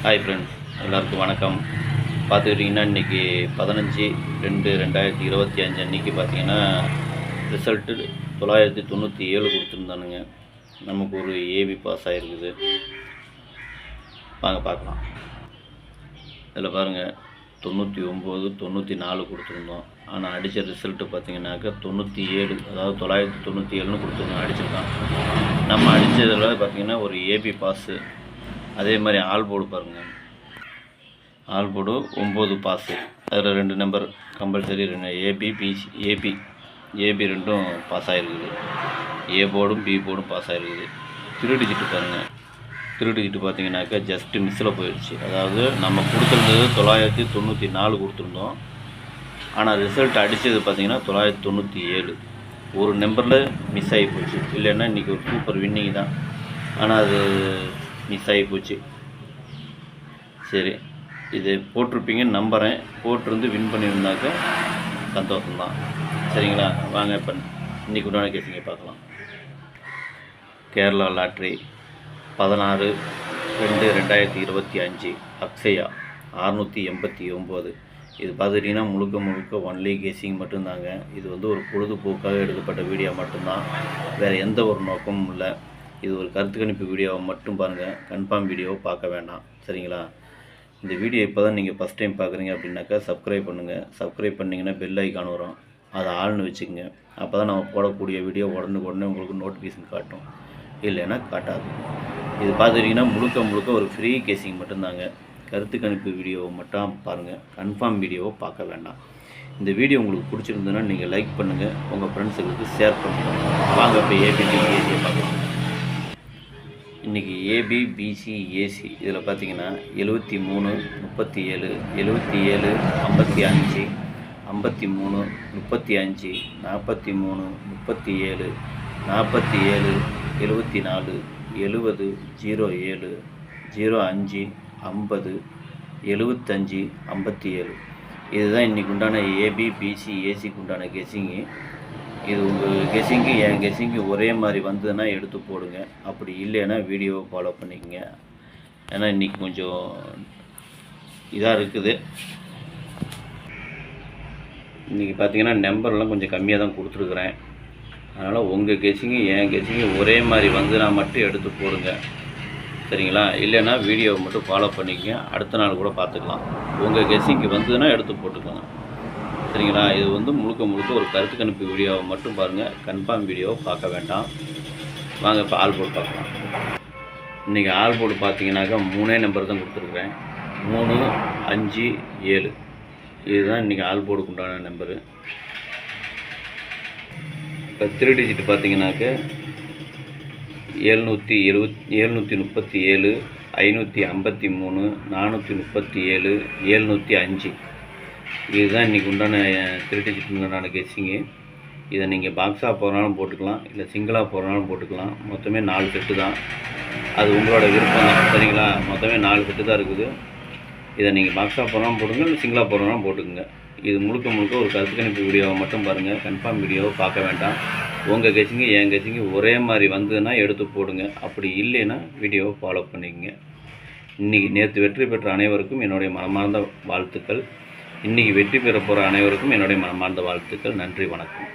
Hi friends, எல்லாருக்கும் வணக்கம். பார்த்துக்கிட்டிங்கன்னா இன்றைக்கி 15/2/2025 அன்றைக்கி பார்த்திங்கன்னா ரிசல்ட்டு 997 கொடுத்துருந்தானுங்க. நமக்கு ஒரு ஏபி பாஸ் ஆகிருக்குது. வாங்க பார்க்கலாம். இதில் பாருங்கள், 99 94 கொடுத்துருந்தோம். ஆனால் அடித்த ரிசல்ட்டு பார்த்திங்கனாக்கா 97, அதாவது 997ன்னு கொடுத்துருந்தோம், அடிச்சிருக்கான். நம்ம அடித்ததில் பார்த்திங்கன்னா ஒரு ஏபி பாஸு. அதே மாதிரி ஆல் போர்டு பாருங்கள், ஆல் போர்டு 9 பாஸு. அதில் 2 number compulsory, 2 AB PC AB ரெண்டும் பாஸ் ஆகிருக்குது. ஏ போர்டும் பி போர்டும் பாஸ் ஆகிருக்குது. திருடிஜிட்டு பாருங்கள், திருடிஜிட்டு பார்த்தீங்கன்னாக்கா ஜஸ்ட்டு மிஸ்ஸில் போயிடுச்சு. அதாவது நம்ம கொடுத்துருந்தது 994 கொடுத்துருந்தோம். ஆனால் ரிசல்ட் அடித்தது பார்த்திங்கன்னா 997. ஒரு நம்பரில் மிஸ் ஆகி போச்சு. இல்லைன்னா இன்றைக்கி ஒரு சூப்பர் வின்னிங் தான். ஆனால் அது மிஸ் ஆகி போச்சு. சரி, இது போட்டிருப்பீங்கன்னு நம்புகிறேன். போட்டிருந்து வின் பண்ணியிருந்தாக்க சந்தோஷம்தான். சரிங்களா? வாங்க இப்போ இன்றைக்கி உண்டான கேஸிங்க பார்க்கலாம். கேரளா லாட்ரி 16/2/2025 அக்ஷயா 689. இது பார்த்துட்டிங்கன்னா முழுக்க ஒன்லி கேஸிங் மட்டும்தாங்க. இது வந்து ஒரு பொழுதுபோக்காக எடுக்கப்பட்ட வீடியோ மட்டும்தான், வேறு எந்த ஒரு நோக்கமும் இல்லை. இது ஒரு கருத்து கணிப்பு வீடியோவை மட்டும் பாருங்கள், கன்ஃபார்ம் வீடியோவை பார்க்க வேண்டாம். சரிங்களா? இந்த வீடியோ இப்போ தான் நீங்கள் ஃபஸ்ட் டைம் பார்க்குறீங்க அப்படின்னாக்கா சப்ஸ்கிரைப் பண்ணுங்கள். சப்ஸ்கிரைப் பண்ணிங்கன்னா பெல் ஐக்கான் வரும், அதை ஆள்னு வச்சுக்கோங்க. அப்போ தான் நம்ம போடக்கூடிய வீடியோ உடனே உங்களுக்கு நோட்டிஃபிகேஷன் காட்டும், இல்லைன்னா காட்டாது. இது பார்த்துட்டிங்கன்னா முழுக்க ஒரு ஃப்ரீ கேஸிங் மட்டும்தாங்க. கருத்து கணிப்பு வீடியோவை மட்டும் பாருங்கள், கன்ஃபார்ம் வீடியோவை பார்க்க வேண்டாம். இந்த வீடியோ உங்களுக்கு பிடிச்சிருந்ததுன்னா நீங்கள் லைக் பண்ணுங்கள், உங்கள் ஃப்ரெண்ட்ஸுங்களுக்கு ஷேர் பண்ணுங்கள். வாங்க இப்போ ஏபிசிஏசியை பார்க்கலாம். இன்றைக்கி ஏபி பிசி ஏசி இதில் பார்த்தீங்கன்னா 73 37 77 55 53 35 43 37 47 74 70 07 05 50 75 57. இதுதான் இன்றைக்கி உண்டான ஏபி பிசி ஏசிக்கு உண்டான கெஸ்ஸிங்கு. இது உங்கள் கெஸ்ஸிங்கு என் கெஸ்ஸிங்கு ஒரே மாதிரி வந்ததுன்னா எடுத்து போடுங்க. அப்படி இல்லைன்னா வீடியோவை ஃபாலோ பண்ணிக்கங்க. ஏன்னா இன்றைக்கி கொஞ்சம் இதாக இருக்குது. இன்றைக்கி பார்த்தீங்கன்னா நம்பர்லாம் கொஞ்சம் கம்மியாக தான் கொடுத்துருக்குறேன். அதனால் உங்கள் கெஸ்ஸிங்கு என் கெஸ்ஸிங்கு ஒரே மாதிரி வந்ததுன்னா மட்டும் எடுத்து போடுங்க. சரிங்களா? இல்லைன்னா வீடியோவை மட்டும் ஃபாலோ பண்ணிக்கங்க. அடுத்த நாள் கூட பார்த்துக்கலாம். உங்கள் கெஸ்ஸிங்கு வந்ததுன்னா எடுத்து போட்டுக்கலாம். சரிங்களா? இது வந்து முழுக்க ஒரு கருத்து கணிப்பு வீடியோவை மட்டும் பாருங்கள், கன்ஃபார்ம் வீடியோவை பார்க்க வேண்டாம். வாங்க இப்போ ஆல் போர்டு பார்க்கலாம். இன்றைக்கி ஆல் போர்டு பார்த்தீங்கன்னாக்கா 3 நம்பர் தான் கொடுத்துருக்குறேன், 3 5 7. இதுதான் இன்றைக்கி ஆல் போர்டுக்கு உண்டான நம்பரு. இப்போ 3 டிஜிட் பார்த்தீங்கன்னாக்க 737 553 437 705. இதுதான் இன்றைக்கி உண்டான 3 டிஜிட் உண்டான கெஸ்ஸிங்கு. இதை நீங்கள் பாக்ஸாக போகிறனாலும் போட்டுக்கலாம், இல்லை சிங்கிளாக போகிறனாலும் போட்டுக்கலாம். மொத்தமே 4 செட்டு தான். அது உங்களோட விருப்பம் தான். சரிங்களா? மொத்தமே 4 செட்டு தான் இருக்குது. இதை நீங்கள் பாக்ஸாக போகிறனாலும் போட்டுங்க, இல்லை சிங்கிளாக போகிறனாலும் போட்டுக்குங்க. இது முழுக்க ஒரு கருத்து கணிப்பு வீடியோவை மட்டும் பாருங்கள், கன்ஃபார்ம் வீடியோவை பார்க்க வேண்டாம். உங்கள் கெஸ்ஸிங்கு என் கெஸ்ஸிங்கு ஒரே மாதிரி வந்ததுன்னா எடுத்து போடுங்க. அப்படி இல்லைன்னா வீடியோவை ஃபாலோ பண்ணிக்கங்க. நேற்று வெற்றி பெற்ற அனைவருக்கும் என்னுடைய மனமார்ந்த வாழ்த்துக்கள். இன்றைக்கி வெற்றி பெற போகிற அனைவருக்கும் என்னுடைய மனமார்ந்த வாழ்த்துக்கள். நன்றி, வணக்கம்.